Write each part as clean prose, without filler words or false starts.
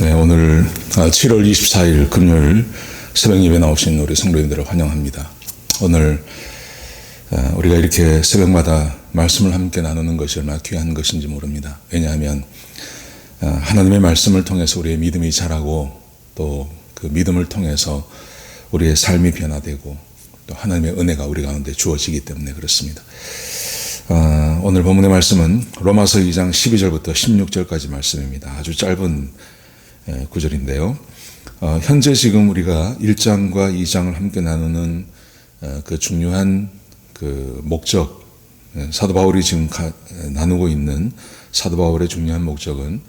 네, 오늘 7월 24일 금요일 새벽 예배 나오신 우리 성도님들을 환영합니다. 오늘 우리가 이렇게 새벽마다 말씀을 함께 나누는 것이 얼마나 귀한 것인지 모릅니다. 왜냐하면 하나님의 말씀을 통해서 우리의 믿음이 자라고 또 그 믿음을 통해서 우리의 삶이 변화되고 또 하나님의 은혜가 우리 가운데 주어지기 때문에 그렇습니다. 오늘 본문의 말씀은 로마서 2장 12절부터 16절까지 말씀입니다. 아주 짧은 구절인데요. 현재 지금 우리가 1장과 2장을 함께 나누는 그 중요한 그 목적, 사도 바울이 지금 나누고 있는 사도 바울의 중요한 목적은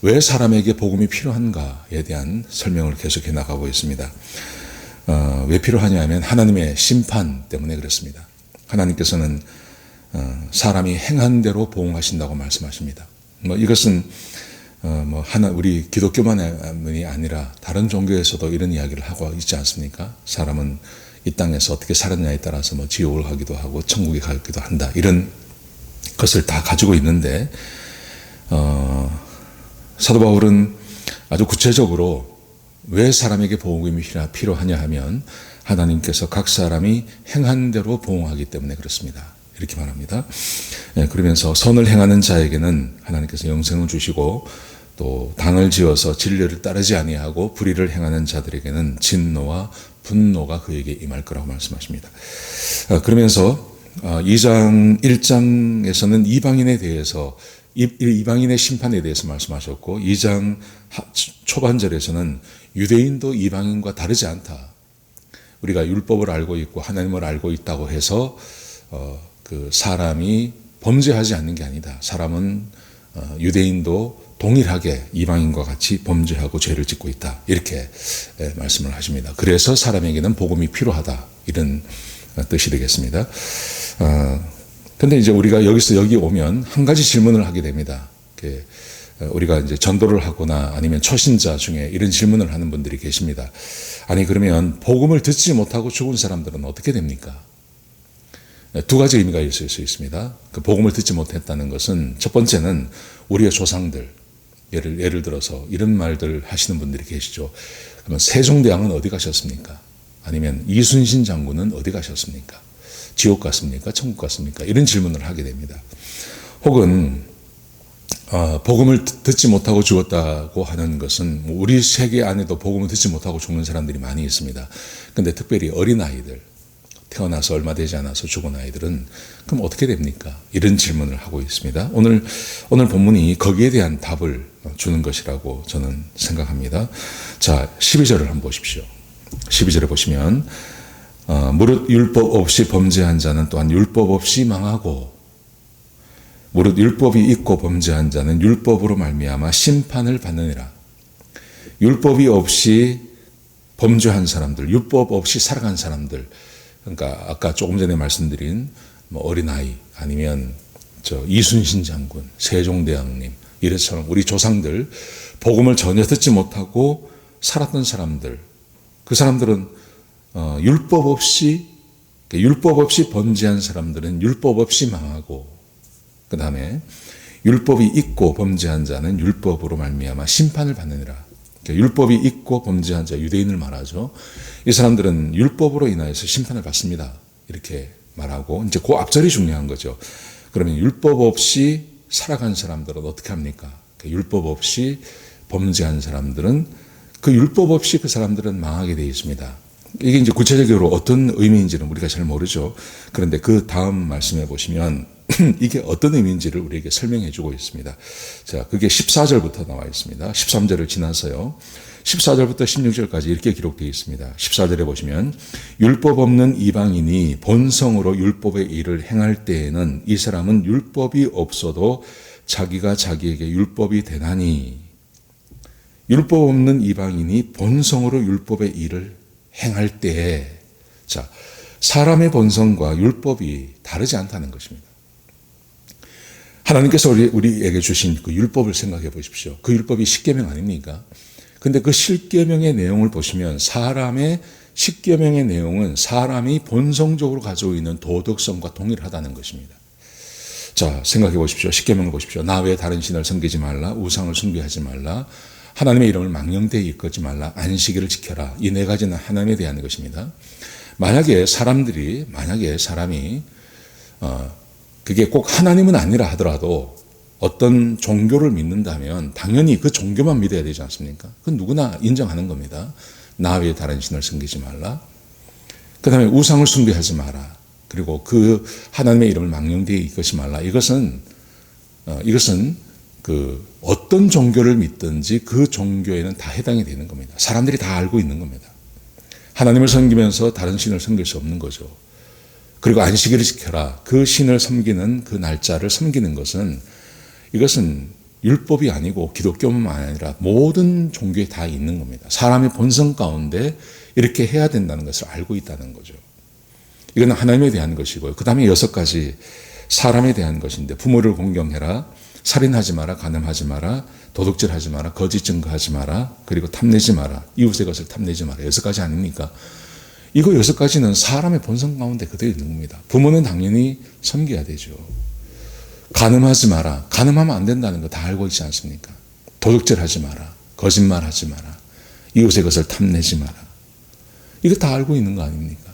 왜 사람에게 복음이 필요한가에 대한 설명을 계속해 나가고 있습니다. 왜 필요하냐 하면 하나님의 심판 때문에 그렇습니다. 하나님께서는 사람이 행한 대로 보응하신다고 말씀하십니다. 이것은 우리 기독교만이 아니라 다른 종교에서도 이런 이야기를 하고 있지 않습니까? 사람은 이 땅에서 어떻게 살았냐에 따라서 지옥을 가기도 하고 천국에 가기도 한다. 이런 것을 다 가지고 있는데 사도 바울은 아주 구체적으로 왜 사람에게 복음이 필요하냐 하면 하나님께서 각 사람이 행한 대로 보응하기 때문에 그렇습니다. 이렇게 말합니다. 그러면서 선을 행하는 자에게는 하나님께서 영생을 주시고 또 당을 지어서 진리를 따르지 아니하고 불의를 행하는 자들에게는 진노와 분노가 그에게 임할 거라고 말씀하십니다. 그러면서 1장에서는 이방인에 대해서 이방인의 심판에 대해서 말씀하셨고 2장 초반절에서는 유대인도 이방인과 다르지 않다. 우리가 율법을 알고 있고 하나님을 알고 있다고 해서 그 사람이 범죄하지 않는 게 아니다. 사람은 유대인도 동일하게 이방인과 같이 범죄하고 죄를 짓고 있다. 이렇게 말씀을 하십니다. 그래서 사람에게는 복음이 필요하다. 이런 뜻이 되겠습니다. 근데 이제 우리가 여기 오면 한 가지 질문을 하게 됩니다. 우리가 이제 전도를 하거나 아니면 초신자 중에 이런 질문을 하는 분들이 계십니다. 아니, 그러면 복음을 듣지 못하고 죽은 사람들은 어떻게 됩니까? 두 가지 의미가 있을 수 있습니다. 그 복음을 듣지 못했다는 것은 첫 번째는 우리의 조상들, 예를 들어서 이런 말들 하시는 분들이 계시죠. 그러면 세종대왕은 어디 가셨습니까? 아니면 이순신 장군은 어디 가셨습니까? 지옥 갔습니까? 천국 갔습니까? 이런 질문을 하게 됩니다. 혹은 복음을 듣지 못하고 죽었다고 하는 것은 우리 세계 안에도 복음을 듣지 못하고 죽는 사람들이 많이 있습니다. 그런데 특별히 어린아이들, 태어나서 얼마 되지 않아서 죽은 아이들은 그럼 어떻게 됩니까? 이런 질문을 하고 있습니다. 오늘 본문이 거기에 대한 답을 주는 것이라고 저는 생각합니다. 자, 12절을 한번 보십시오. 12절에 보시면 무릇 율법 없이 범죄한 자는 또한 율법 없이 망하고 무릇 율법이 있고 범죄한 자는 율법으로 말미암아 심판을 받느니라. 율법이 없이 범죄한 사람들, 율법 없이 살아간 사람들, 그러니까 아까 조금 전에 말씀드린 어린아이 아니면 이순신 장군, 세종대왕님 이래처럼 우리 조상들 복음을 전혀 듣지 못하고 살았던 사람들, 그 사람들은 율법 없이 범죄한 사람들은 율법 없이 망하고 그 다음에 율법이 있고 범죄한 자는 율법으로 말미암아 심판을 받느니라. 율법이 있고 범죄한 자, 유대인을 말하죠. 이 사람들은 율법으로 인하여서 심판을 받습니다. 이렇게 말하고 이제 그 앞절이 중요한 거죠. 그러면 율법 없이 살아간 사람들은 어떻게 합니까? 율법 없이 범죄한 사람들은 그 율법 없이 그 사람들은 망하게 되어 있습니다. 이게 이제 구체적으로 어떤 의미인지는 우리가 잘 모르죠. 그런데 그 다음 말씀해 보시면 이게 어떤 의미인지를 우리에게 설명해 주고 있습니다. 자, 그게 14절부터 나와 있습니다. 13절을 지나서요. 14절부터 16절까지 이렇게 기록되어 있습니다. 14절에 보시면 율법 없는 이방인이 본성으로 율법의 일을 행할 때에는 이 사람은 율법이 없어도 자기가 자기에게 율법이 되나니 율법 없는 이방인이 본성으로 율법의 일을 행할 때에 자, 사람의 본성과 율법이 다르지 않다는 것입니다. 하나님께서 우리에게 주신 그 율법을 생각해 보십시오. 그 율법이 십계명 아닙니까? 근데 그 십계명의 내용을 보시면 사람의 십계명의 내용은 사람이 본성적으로 가지고 있는 도덕성과 동일하다는 것입니다. 자, 생각해 보십시오. 십계명을 보십시오. 나 외에 다른 신을 섬기지 말라. 우상을 숭배하지 말라. 하나님의 이름을 망령되이 일컫지 말라. 안식일을 지켜라. 이 네 가지는 하나님에 대한 것입니다. 만약에 사람이 그게 꼭 하나님은 아니라 하더라도 어떤 종교를 믿는다면 당연히 그 종교만 믿어야 되지 않습니까? 그건 누구나 인정하는 겁니다. 나 외에 다른 신을 섬기지 말라. 그 다음에 우상을 숭배하지 마라. 그리고 그 하나님의 이름을 망령되이 일컫지 말라. 이것은 그 어떤 종교를 믿든지 그 종교에는 다 해당이 되는 겁니다. 사람들이 다 알고 있는 겁니다. 하나님을 섬기면서 다른 신을 섬길 수 없는 거죠. 그리고 안식일을 지켜라. 그 신을 섬기는 그 날짜를 섬기는 것은 이것은 율법이 아니고 기독교만 아니라 모든 종교에 다 있는 겁니다. 사람의 본성 가운데 이렇게 해야 된다는 것을 알고 있다는 거죠. 이건 하나님에 대한 것이고요. 그 다음에 6가지 사람에 대한 것인데 부모를 공경해라. 살인하지 마라. 간음하지 마라. 도둑질하지 마라. 거짓 증거하지 마라. 그리고 탐내지 마라. 이웃의 것을 탐내지 마라. 6가지 아닙니까? 이거 6가지는 사람의 본성 가운데 그대로 있는 겁니다. 부모는 당연히 섬겨야 되죠. 간음하지 마라. 간음하면 안 된다는 거 다 알고 있지 않습니까? 도둑질하지 마라. 거짓말하지 마라. 이웃의 것을 탐내지 마라. 이거 다 알고 있는 거 아닙니까?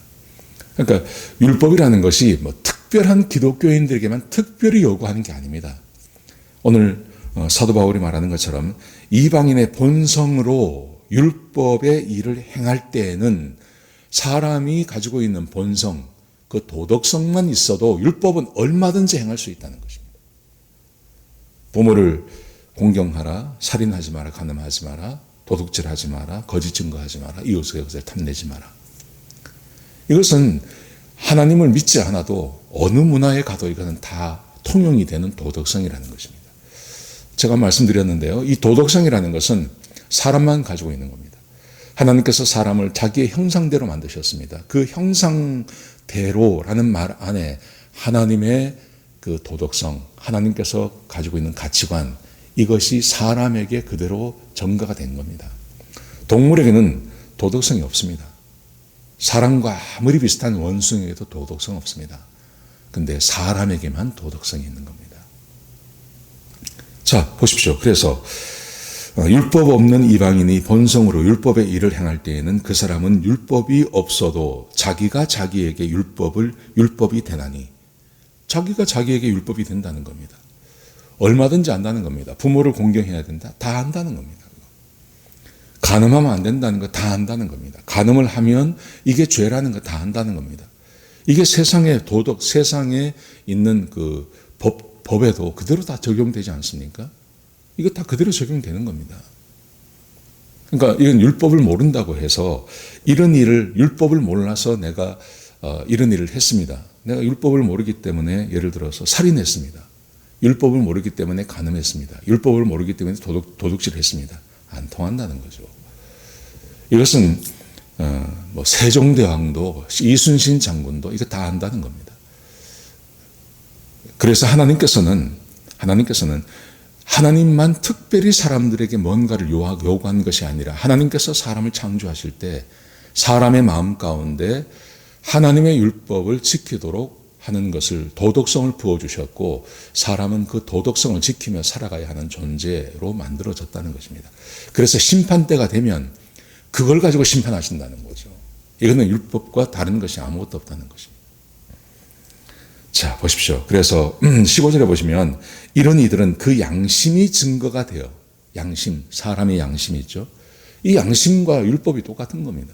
그러니까 율법이라는 것이 뭐 특별한 기독교인들에게만 특별히 요구하는 게 아닙니다. 오늘 사도 바울이 말하는 것처럼 이방인의 본성으로 율법의 일을 행할 때에는 사람이 가지고 있는 본성, 그 도덕성만 있어도 율법은 얼마든지 행할 수 있다는 것입니다. 부모를 공경하라, 살인하지 마라, 간음하지 마라, 도둑질하지 마라, 거짓 증거하지 마라, 이웃의 것을 탐내지 마라. 이것은 하나님을 믿지 않아도 어느 문화에 가도 이것은 다 통용이 되는 도덕성이라는 것입니다. 제가 말씀드렸는데요. 이 도덕성이라는 것은 사람만 가지고 있는 겁니다. 하나님께서 사람을 자기의 형상대로 만드셨습니다. 그 형상대로라는 말 안에 하나님의 그 도덕성, 하나님께서 가지고 있는 가치관, 이것이 사람에게 그대로 전가가 된 겁니다. 동물에게는 도덕성이 없습니다. 사람과 아무리 비슷한 원숭이에게도 도덕성 없습니다. 근데 사람에게만 도덕성이 있는 겁니다. 자, 보십시오. 그래서 율법 없는 이방인이 본성으로 율법의 일을 행할 때에는 그 사람은 율법이 없어도 자기가 자기에게 율법이 되나니, 자기가 자기에게 율법이 된다는 겁니다. 얼마든지 안다는 겁니다. 부모를 공경해야 된다. 다 안다는 겁니다. 간음하면 안 된다는 거 다 안다는 겁니다. 간음을 하면 이게 죄라는 거 다 안다는 겁니다. 이게 세상의 도덕, 세상에 있는 그 법에도 그대로 다 적용되지 않습니까? 이거 다 그대로 적용되는 겁니다. 그러니까 이건 율법을 모른다고 해서 이런 일을 율법을 몰라서 내가 이런 일을 했습니다. 내가 율법을 모르기 때문에 예를 들어서 살인했습니다. 율법을 모르기 때문에 간음했습니다. 율법을 모르기 때문에 도둑질했습니다. 안 통한다는 거죠. 이것은 뭐 세종대왕도 이순신 장군도 이거 다 안다는 겁니다. 그래서 하나님께서는 하나님만 특별히 사람들에게 뭔가를 요구한 것이 아니라 하나님께서 사람을 창조하실 때 사람의 마음 가운데 하나님의 율법을 지키도록 하는 것을 도덕성을 부어주셨고 사람은 그 도덕성을 지키며 살아가야 하는 존재로 만들어졌다는 것입니다. 그래서 심판때가 되면 그걸 가지고 심판하신다는 거죠. 이거는 율법과 다른 것이 아무것도 없다는 것입니다. 자, 보십시오. 그래서 15절에 보시면 이런 이들은 그 양심이 증거가 되어, 양심, 사람의 양심이 있죠. 이 양심과 율법이 똑같은 겁니다.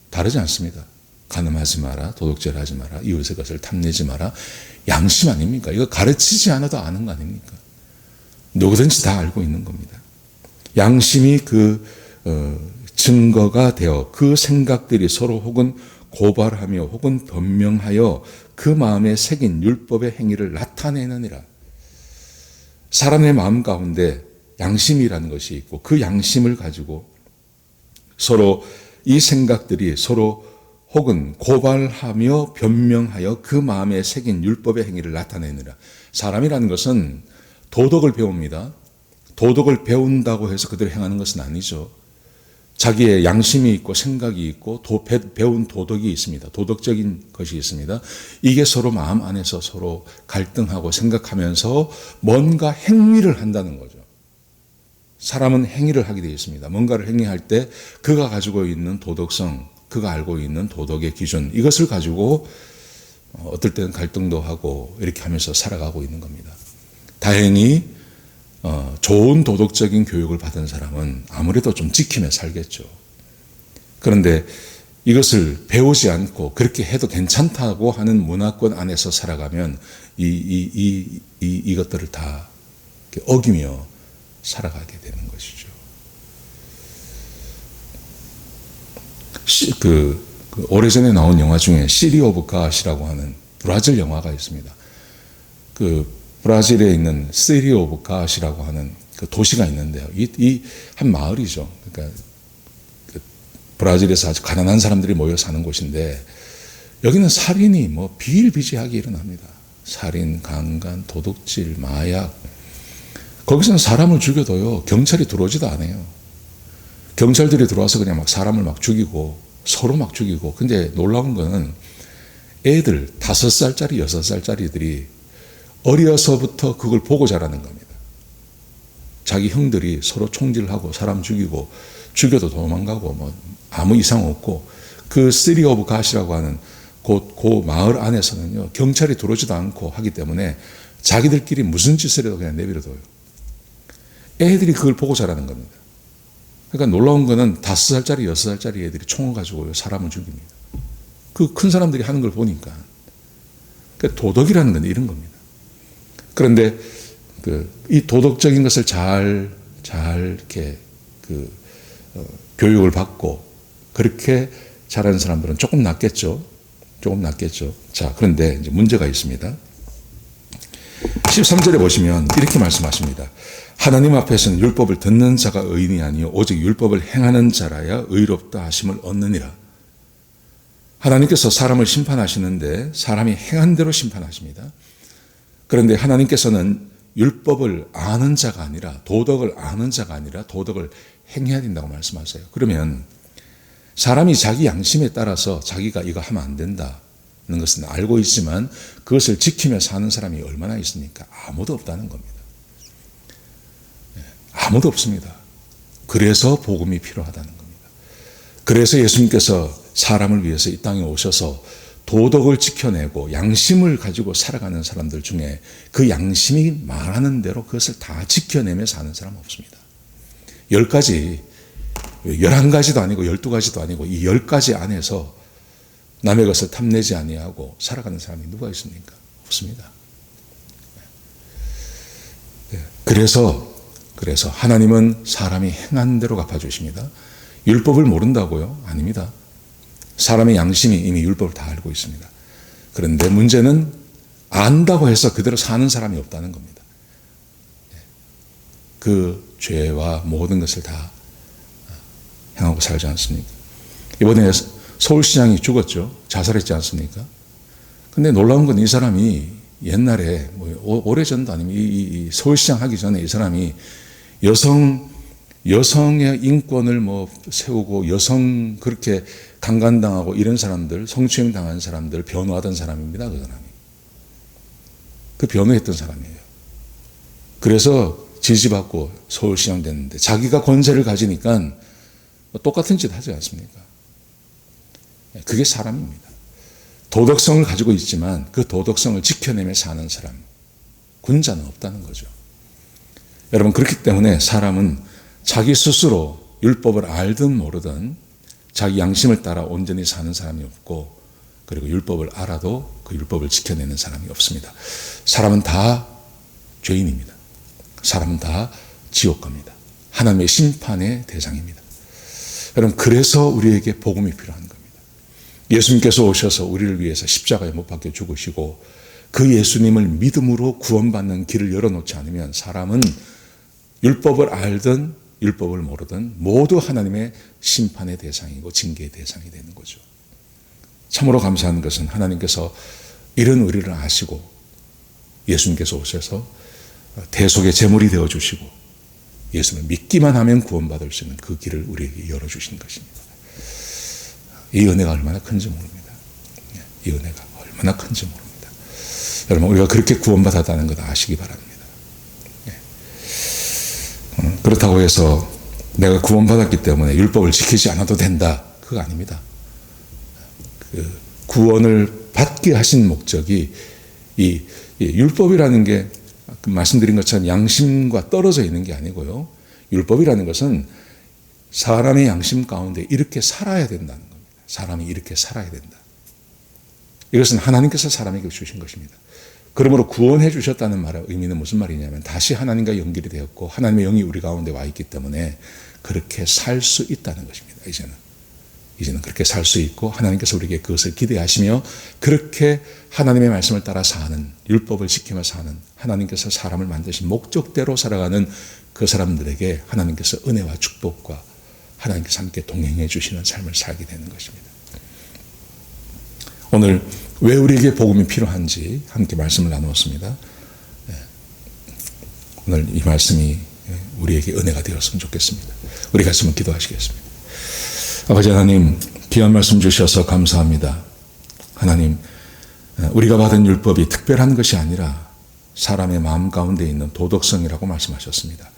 다르지 않습니다. 간음하지 마라, 도둑질하지 마라, 이웃의 것을 탐내지 마라. 양심 아닙니까? 이거 가르치지 않아도 아는 거 아닙니까? 누구든지 다 알고 있는 겁니다. 양심이 그 증거가 되어 그 생각들이 서로 혹은 고발하며 혹은 변명하여 그 마음에 새긴 율법의 행위를 나타내느니라. 사람의 마음 가운데 양심이라는 것이 있고 그 양심을 가지고 서로 이 생각들이 서로 혹은 고발하며 변명하여 그 마음에 새긴 율법의 행위를 나타내느라. 사람이라는 것은 도덕을 배웁니다. 도덕을 배운다고 해서 그대로 행하는 것은 아니죠. 자기의 양심이 있고 생각이 있고 배운 도덕이 있습니다. 도덕적인 것이 있습니다. 이게 서로 마음 안에서 서로 갈등하고 생각하면서 뭔가 행위를 한다는 거죠. 사람은 행위를 하게 되어 있습니다. 뭔가를 행위할 때 그가 가지고 있는 도덕성, 그가 알고 있는 도덕의 기준, 이것을 가지고 어떨 때는 갈등도 하고 이렇게 하면서 살아가고 있는 겁니다. 다행히 좋은 도덕적인 교육을 받은 사람은 아무래도 좀 지키며 살겠죠. 그런데 이것을 배우지 않고 그렇게 해도 괜찮다고 하는 문화권 안에서 살아가면 이것들을 다 어기며 살아가게 되는 것이죠. 오래전에 나온 영화 중에 시리 오브 갓이라고 하는 브라질 영화가 있습니다. 그 브라질에 있는 시리 오브 갓이라고 하는 그 도시가 있는데요. 이 한 마을이죠. 그러니까 브라질에서 아주 가난한 사람들이 모여 사는 곳인데 여기는 살인이 뭐 비일비재하게 일어납니다. 살인, 강간, 도둑질, 마약. 거기서는 사람을 죽여도요, 경찰이 들어오지도 않아요. 경찰들이 들어와서 그냥 막 사람을 막 죽이고 서로 막 죽이고. 근데 놀라운 거는 애들 5살짜리, 6살짜리들이 어려서부터 그걸 보고 자라는 겁니다. 자기 형들이 서로 총질하고 사람 죽이고 죽여도 도망가고 뭐 아무 이상 없고, 그 시리 오브 갓이라고 하는 그 마을 안에서는요, 경찰이 들어오지도 않고 하기 때문에 자기들끼리 무슨 짓을 해도 그냥 내버려둬요. 애들이 그걸 보고 자라는 겁니다. 그러니까 놀라운 거는 5살짜리, 6살짜리 애들이 총을 가지고 사람을 죽입니다. 그 큰 사람들이 하는 걸 보니까. 그러니까 도덕이라는 건 이런 겁니다. 그런데 이 도덕적인 것을 잘 이렇게 교육을 받고 그렇게 자라는 사람들은 조금 낫겠죠. 조금 낫겠죠. 자, 그런데 이제 문제가 있습니다. 13절에 보시면 이렇게 말씀하십니다. 하나님 앞에서는 율법을 듣는 자가 의인이 아니요 오직 율법을 행하는 자라야 의롭다 하심을 얻느니라. 하나님께서 사람을 심판하시는데 사람이 행한 대로 심판하십니다. 그런데 하나님께서는 율법을 아는 자가 아니라, 도덕을 아는 자가 아니라 도덕을 행해야 된다고 말씀하세요. 그러면 사람이 자기 양심에 따라서 자기가 이거 하면 안 된다는 것은 알고 있지만 그것을 지키며 사는 사람이 얼마나 있습니까? 아무도 없다는 겁니다. 아무도 없습니다. 그래서 복음이 필요하다는 겁니다. 그래서 예수님께서 사람을 위해서 이 땅에 오셔서 도덕을 지켜내고 양심을 가지고 살아가는 사람들 중에 그 양심이 말하는 대로 그것을 다 지켜내며 사는 사람은 없습니다. 10가지, 11가지도 아니고 12가지도 아니고 이 10가지 안에서 남의 것을 탐내지 아니하고 살아가는 사람이 누가 있습니까? 없습니다. 그래서 하나님은 사람이 행한 대로 갚아주십니다. 율법을 모른다고요? 아닙니다. 사람의 양심이 이미 율법을 다 알고 있습니다. 그런데 문제는 안다고 해서 그대로 사는 사람이 없다는 겁니다. 그 죄와 모든 것을 다 행하고 살지 않습니까? 이번에 서울시장이 죽었죠. 자살했지 않습니까? 근데 놀라운 건 이 사람이 옛날에 오래전도 아니면 이 서울시장 하기 전에 이 사람이 여성의 인권을 세우고 여성 그렇게 강간당하고 이런 사람들, 성추행 당한 사람들 변호하던 사람입니다. 그 사람이. 그 변호했던 사람이에요. 그래서 지지받고 서울시장 됐는데 자기가 권세를 가지니까 똑같은 짓 하지 않습니까? 그게 사람입니다. 도덕성을 가지고 있지만 그 도덕성을 지켜내며 사는 사람, 군자는 없다는 거죠. 여러분, 그렇기 때문에 사람은 자기 스스로 율법을 알든 모르든 자기 양심을 따라 온전히 사는 사람이 없고, 그리고 율법을 알아도 그 율법을 지켜내는 사람이 없습니다. 사람은 다 죄인입니다. 사람은 다 지옥 갑니다. 하나님의 심판의 대상입니다. 여러분, 그래서 우리에게 복음이 필요한 겁니다. 예수님께서 오셔서 우리를 위해서 십자가에 못 박혀 죽으시고 그 예수님을 믿음으로 구원받는 길을 열어놓지 않으면 사람은 율법을 알든 율법을 모르든 모두 하나님의 심판의 대상이고 징계의 대상이 되는 거죠. 참으로 감사한 것은 하나님께서 이런 우리를 아시고 예수님께서 오셔서 대속의 제물이 되어주시고 예수를 믿기만 하면 구원받을 수 있는 그 길을 우리에게 열어주신 것입니다. 이 은혜가 얼마나 큰지 모릅니다. 이 은혜가 얼마나 큰지 모릅니다. 여러분, 우리가 그렇게 구원받았다는 것 아시기 바랍니다. 그렇다고 해서 내가 구원받았기 때문에 율법을 지키지 않아도 된다. 그거 아닙니다. 그 구원을 받게 하신 목적이 이 율법이라는 게 말씀드린 것처럼 양심과 떨어져 있는 게 아니고요. 율법이라는 것은 사람의 양심 가운데 이렇게 살아야 된다는 겁니다. 사람이 이렇게 살아야 된다. 이것은 하나님께서 사람에게 주신 것입니다. 그러므로 구원해 주셨다는 말의 의미는 무슨 말이냐면 다시 하나님과 연결이 되었고 하나님의 영이 우리 가운데 와 있기 때문에 그렇게 살 수 있다는 것입니다. 이제는 그렇게 살 수 있고 하나님께서 우리에게 그것을 기대하시며 그렇게 하나님의 말씀을 따라 사는, 율법을 지키며 사는, 하나님께서 사람을 만드신 목적대로 살아가는 그 사람들에게 하나님께서 은혜와 축복과 하나님께서 함께 동행해 주시는 삶을 살게 되는 것입니다. 오늘 왜 우리에게 복음이 필요한지 함께 말씀을 나누었습니다. 오늘 이 말씀이 우리에게 은혜가 되었으면 좋겠습니다. 우리 같이 한번 기도하시겠습니다. 아버지 하나님, 귀한 말씀 주셔서 감사합니다. 하나님, 우리가 받은 율법이 특별한 것이 아니라 사람의 마음 가운데 있는 도덕성이라고 말씀하셨습니다.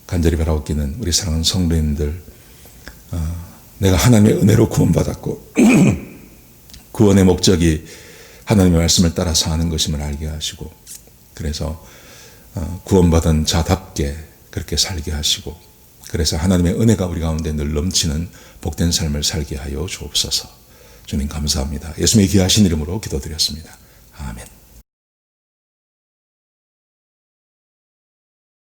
간절히 바라옵기는 우리 사랑하는 성도님들, 내가 하나님의 은혜로 구원받았고 구원의 목적이 하나님의 말씀을 따라 사는 것임을 알게 하시고 그래서 구원받은 자답게 그렇게 살게 하시고 그래서 하나님의 은혜가 우리 가운데 늘 넘치는 복된 삶을 살게 하여 주옵소서. 주님 감사합니다. 예수님의 귀하신 이름으로 기도드렸습니다. 아멘.